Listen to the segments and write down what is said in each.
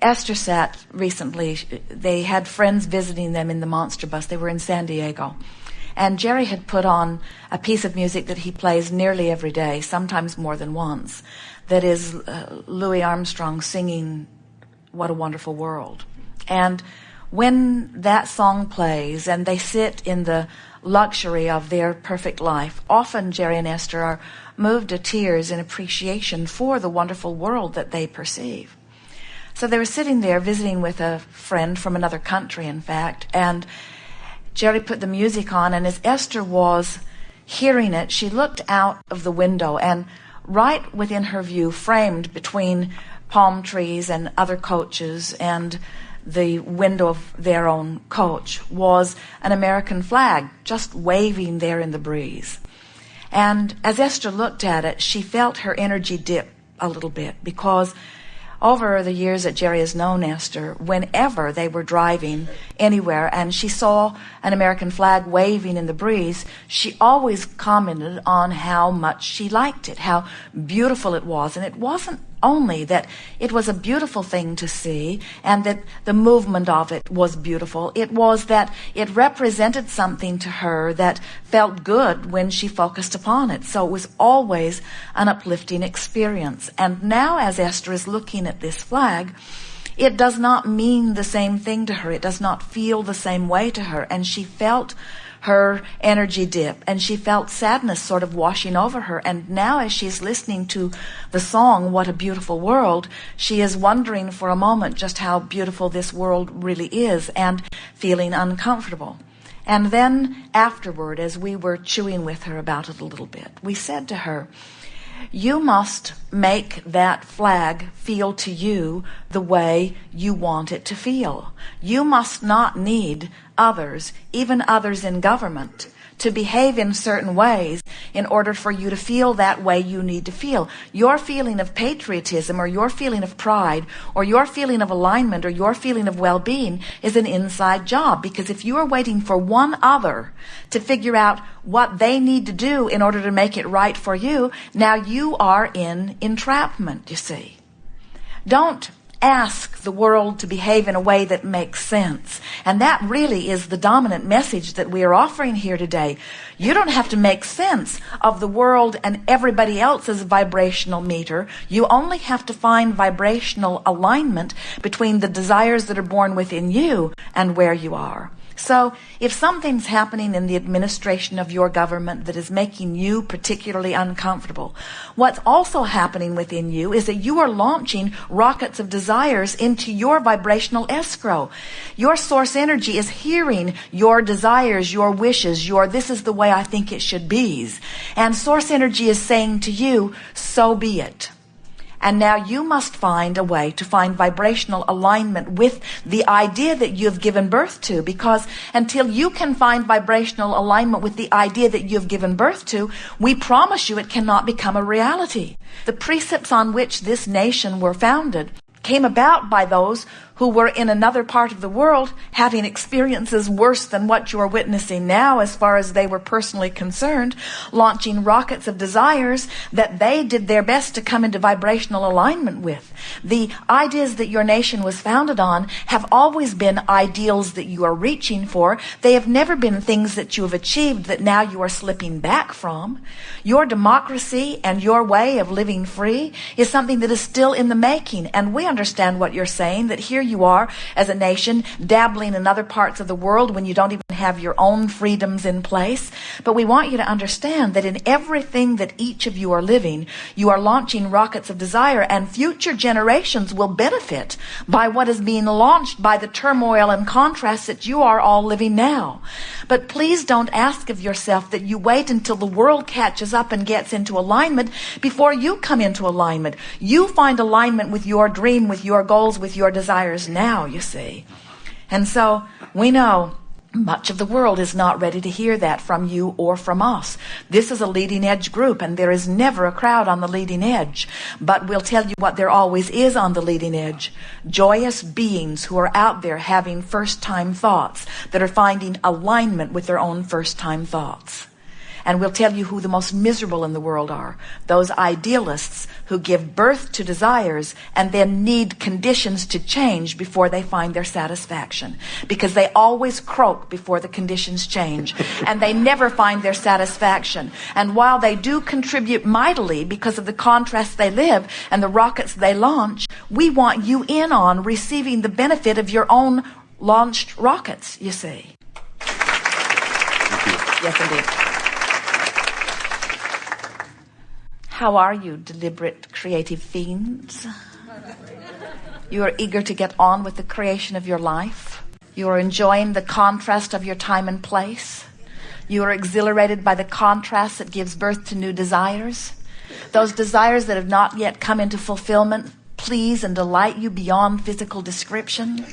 Esther sat recently, they had friends visiting them in the monster bus. They were in San Diego. And Jerry had put on a piece of music that he plays nearly every day, sometimes more than once, that is Louis Armstrong singing What a Wonderful World. And when that song plays and they sit in the luxury of their perfect life, often Jerry and Esther are moved to tears in appreciation for the wonderful world that they perceive. So they were sitting there visiting with a friend from another country, in fact, and Jerry put the music on, and as Esther was hearing it, she looked out of the window, and right within her view, framed between palm trees and other coaches and the window of their own coach, was an American flag just waving there in the breeze. And as Esther looked at it, she felt her energy dip a little bit, because over the years that Jerry has known Esther, whenever they were driving anywhere and she saw an American flag waving in the breeze, she always commented on how much she liked it, how beautiful it was. And it wasn't only that it was a beautiful thing to see and that the movement of it was beautiful. It was that it represented something to her that felt good when she focused upon it. So it was always an uplifting experience. And now as Esther is looking at this flag, it does not mean the same thing to her. It does not feel the same way to her. And she felt her energy dip, and she felt sadness sort of washing over her. And now as she's listening to the song, What a Beautiful World, she is wondering for a moment just how beautiful this world really is and feeling uncomfortable. And then afterward, as we were chewing with her about it a little bit, we said to her, you must make that flag feel to you the way you want it to feel. You must not need others, even others in government, to behave in certain ways in order for you to feel that way you need to feel. Your feeling of patriotism or your feeling of pride or your feeling of alignment or your feeling of well-being is an inside job, because if you are waiting for one other to figure out what they need to do in order to make it right for you, now you are in entrapment, you see. Don't ask the world to behave in a way that makes sense. And that really is the dominant message that we are offering here today. You don't have to make sense of the world and everybody else's vibrational meter. You only have to find vibrational alignment between the desires that are born within you and where you are. So if something's happening in the administration of your government that is making you particularly uncomfortable, what's also happening within you is that you are launching rockets of desires into your vibrational escrow. Your source energy is hearing your desires, your wishes, your this is the way I think it should be. And source energy is saying to you, so be it. And now you must find a way to find vibrational alignment with the idea that you've given birth to, because until you can find vibrational alignment with the idea that you've given birth to, we promise you it cannot become a reality. The precepts on which this nation were founded came about by those who were in another part of the world having experiences worse than what you are witnessing now as far as they were personally concerned, launching rockets of desires that they did their best to come into vibrational alignment with. The ideas that your nation was founded on have always been ideals that you are reaching for. They have never been things that you have achieved that now you are slipping back from. Your democracy and your way of living free is something that is still in the making, and we understand what you're saying, that here you are as a nation dabbling in other parts of the world when you don't even have your own freedoms in place. But we want you to understand that in everything that each of you are living, you are launching rockets of desire, and future generations will benefit by what is being launched by the turmoil and contrast that you are all living now. But please don't ask of yourself that you wait until the world catches up and gets into alignment before you come into alignment. You find alignment with your dream, with your goals, with your desires now, you see. And so we know much of the world is not ready to hear that from you or from us. This is a leading edge group, and there is never a crowd on the leading edge. But we'll tell you what there always is on the leading edge. Joyous beings who are out there having first-time thoughts that are finding alignment with their own first-time thoughts. And we'll tell you who the most miserable in the world are. Those idealists who give birth to desires and then need conditions to change before they find their satisfaction. Because they always croak before the conditions change. And they never find their satisfaction. And while they do contribute mightily because of the contrast they live and the rockets they launch, we want you in on receiving the benefit of your own launched rockets, you see. Yes, indeed. How are you, deliberate creative fiends? You are eager to get on with the creation of your life. You are enjoying the contrast of your time and place. You are exhilarated by the contrast that gives birth to new desires. Those desires that have not yet come into fulfillment please and delight you beyond physical description.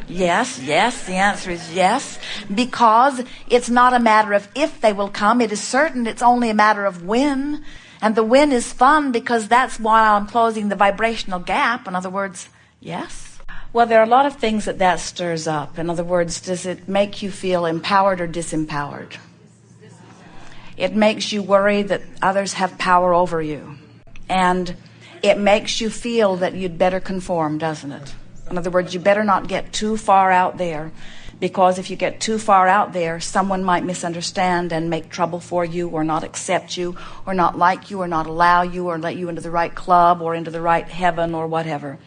Yes, the answer is yes. Because it's not a matter of if they will come, it is certain, it's only a matter of when. And the when is fun because that's why I'm closing the vibrational gap. In other words, yes. Well, there are a lot of things that stirs up. In other words, does it make you feel empowered or disempowered? It makes you worry that others have power over you. And it makes you feel that you'd better conform, doesn't it? In other words, you better not get too far out there, because if you get too far out there, someone might misunderstand and make trouble for you, or not accept you, or not like you, or not allow you, or let you into the right club, or into the right heaven, or whatever.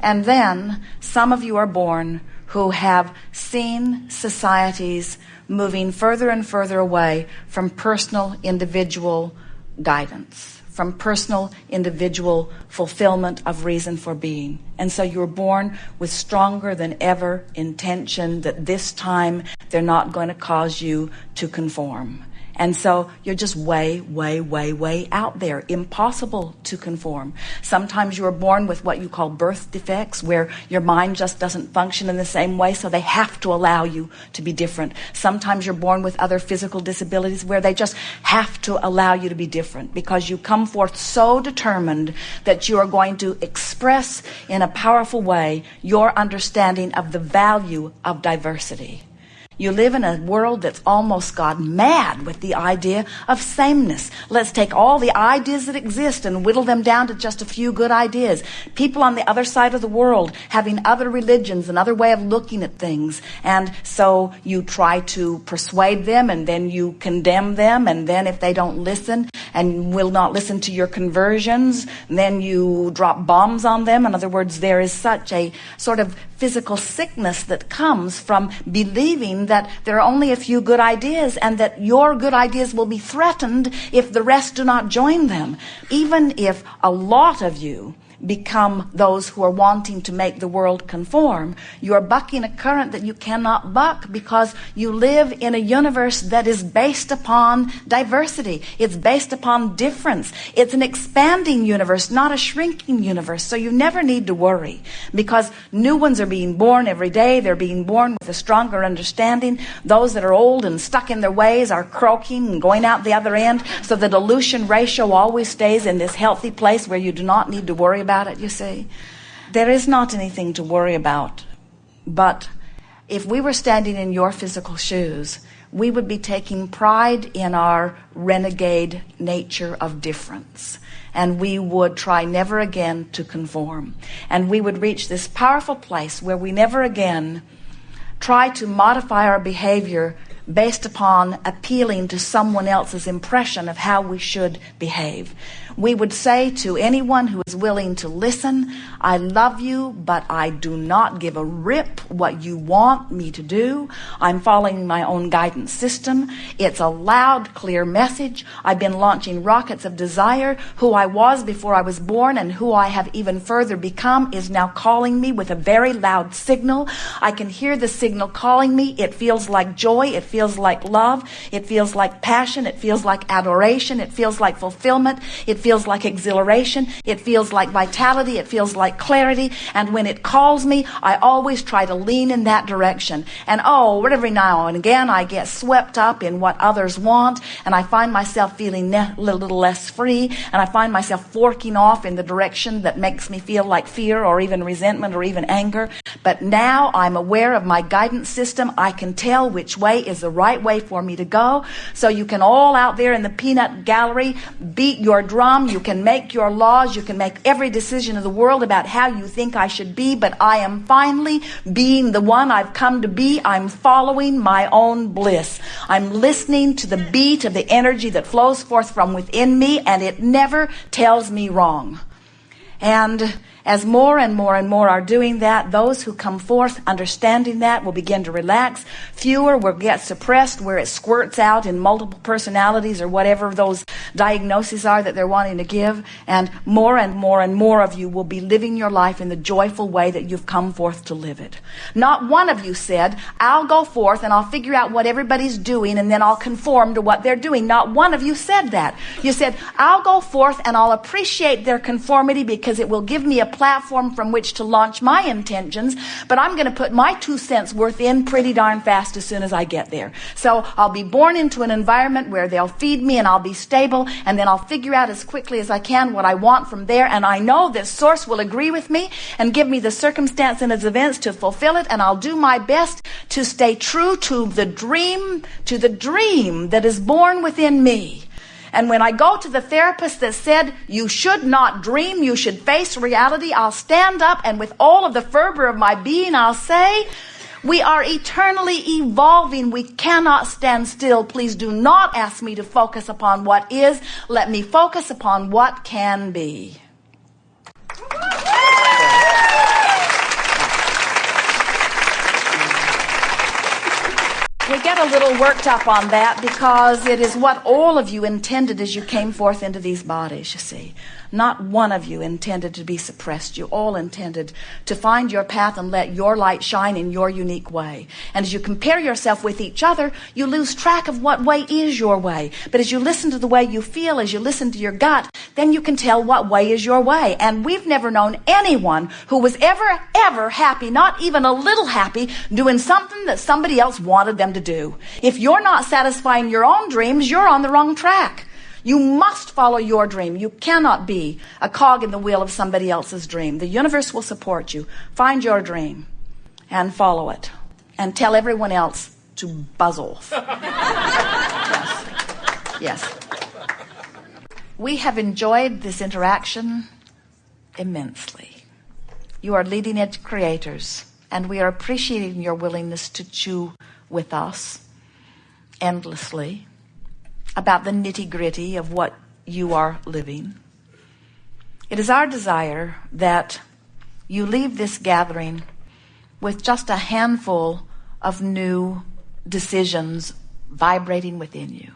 And then some of you are born who have seen societies moving further and further away from personal individual guidance, from personal individual fulfillment of reason for being. And so you're born with stronger than ever intention that this time they're not going to cause you to conform. And so you're just way out there. Impossible to conform. Sometimes you are born with what you call birth defects, where your mind just doesn't function in the same way, so they have to allow you to be different. Sometimes you're born with other physical disabilities where they just have to allow you to be different, because you come forth so determined that you are going to express in a powerful way your understanding of the value of diversity. You live in a world that's almost gone mad with the idea of sameness. Let's take all the ideas that exist and whittle them down to just a few good ideas. People on the other side of the world having other religions, another way of looking at things. And so you try to persuade them, and then you condemn them. And then if they don't listen and will not listen to your conversions, then you drop bombs on them. In other words, there is such a sort of physical sickness that comes from believing that there are only a few good ideas, and that your good ideas will be threatened if the rest do not join them. Even if a lot of you become those who are wanting to make the world conform, you are bucking a current that you cannot buck, because you live in a universe that is based upon diversity. It's based upon difference. It's an expanding universe, not a shrinking universe. So you never need to worry, because new ones are being born every day. They're being born with a stronger understanding. Those that are old and stuck in their ways are croaking and going out the other end. So the dilution ratio always stays in this healthy place where you do not need to worry about it, you see. There is not anything to worry about. But if we were standing in your physical shoes, we would be taking pride in our renegade nature of difference. And we would try never again to conform. And we would reach this powerful place where we never again try to modify our behavior based upon appealing to someone else's impression of how we should behave. We would say to anyone who is willing to listen, I love you, but I do not give a rip what you want me to do. I'm following my own guidance system. It's a loud, clear message. I've been launching rockets of desire. Who I was before I was born and who I have even further become is now calling me with a very loud signal. I can hear the signal calling me. It feels like joy. It feels like love. It feels like passion. It feels like adoration. It feels like fulfillment. It feels like exhilaration. It feels like vitality. It feels like clarity. And when it calls me, I always try to lean in that direction. And every now and again, I get swept up in what others want, and I find myself feeling a little less free, and I find myself forking off in the direction that makes me feel like fear or even resentment or even anger. But now I'm aware of my guidance system. I can tell which way is the the right way for me to go. So you can all out there in the peanut gallery beat your drum. You can make your laws. You can make every decision of the world about how you think I should be. But I am finally being the one I've come to be. I'm following my own bliss. I'm listening to the beat of the energy that flows forth from within me, and it never tells me wrong. And as more and more and more are doing that, those who come forth understanding that will begin to relax. Fewer will get suppressed where it squirts out in multiple personalities or whatever those diagnoses are that they're wanting to give. And more and more of you will be living your life in the joyful way that you've come forth to live it. Not one of you said, I'll go forth and I'll figure out what everybody's doing and then I'll conform to what they're doing. Not one of you said that. You said, I'll go forth and I'll appreciate their conformity because it will give me a platform from which to launch my intentions, but I'm going to put my 2 cents worth in pretty darn fast as soon as I get there. So I'll be born into an environment where they'll feed me and I'll be stable, and then I'll figure out as quickly as I can what I want from there, and I know that Source will agree with me and give me the circumstance and its events to fulfill it, and I'll do my best to stay true to the dream that is born within me. And when I go to the therapist that said, you should not dream, you should face reality, I'll stand up and with all of the fervor of my being, I'll say, we are eternally evolving. We cannot stand still. Please do not ask me to focus upon what is. Let me focus upon what can be. We get a little worked up on that because it is what all of you intended as you came forth into these bodies, you see. Not one of you intended to be suppressed. You all intended to find your path and let your light shine in your unique way. And as you compare yourself with each other, you lose track of what way is your way. But as you listen to the way you feel, as you listen to your gut, then you can tell what way is your way. And we've never known anyone who was ever happy, not even a little happy, doing something that somebody else wanted them to do. If you're not satisfying your own dreams, you're on the wrong track. You must follow your dream. You cannot be a cog in the wheel of somebody else's dream. The universe will support you. Find your dream and follow it. And tell everyone else to buzz off. Yes. We have enjoyed this interaction immensely. You are leading edge creators, and we are appreciating your willingness to chew with us endlessly about the nitty-gritty of what you are living. It is our desire that you leave this gathering with just a handful of new decisions vibrating within you.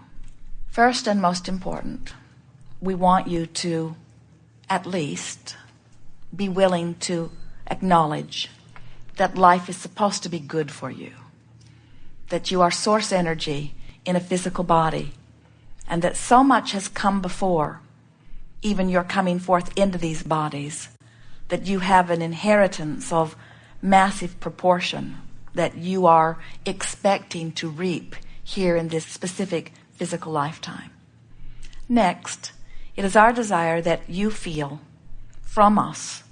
First and most important, we want you to at least be willing to acknowledge that life is supposed to be good for you, that you are source energy in a physical body, and that so much has come before even your coming forth into these bodies, that you have an inheritance of massive proportion that you are expecting to reap here in this specific physical lifetime. Next, it is our desire that you feel from us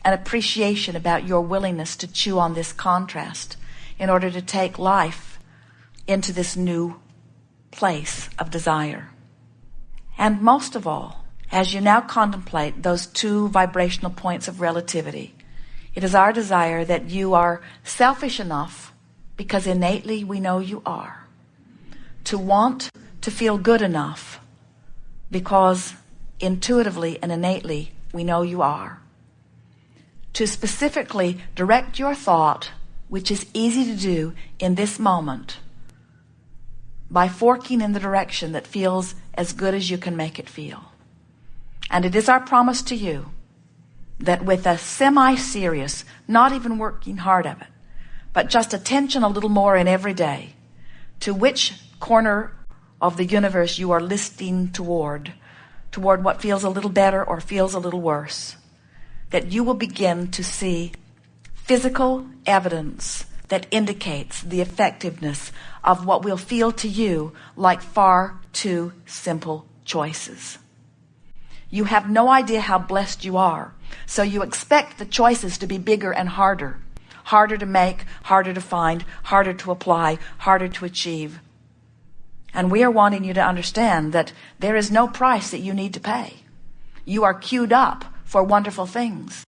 an appreciation about your willingness to chew on this contrast in order to take life into this new place of desire. And most of all, as you now contemplate those 2 vibrational points of relativity, it is our desire that you are selfish enough, because innately we know you are, to want to feel good enough, because intuitively and innately we know you are, to specifically direct your thought, which is easy to do in this moment, by forking in the direction that feels as good as you can make it feel. And it is our promise to you that with a semi-serious, not even working hard of it, but just attention a little more in every day to which corner of the universe you are listing toward what feels a little better or feels a little worse, that you will begin to see physical evidence that indicates the effectiveness of what will feel to you like far too simple choices. You have no idea how blessed you are, so you expect the choices to be bigger and harder to make, harder to find, harder to apply, harder to achieve. And we are wanting you to understand that there is no price that you need to pay. You are queued up for wonderful things.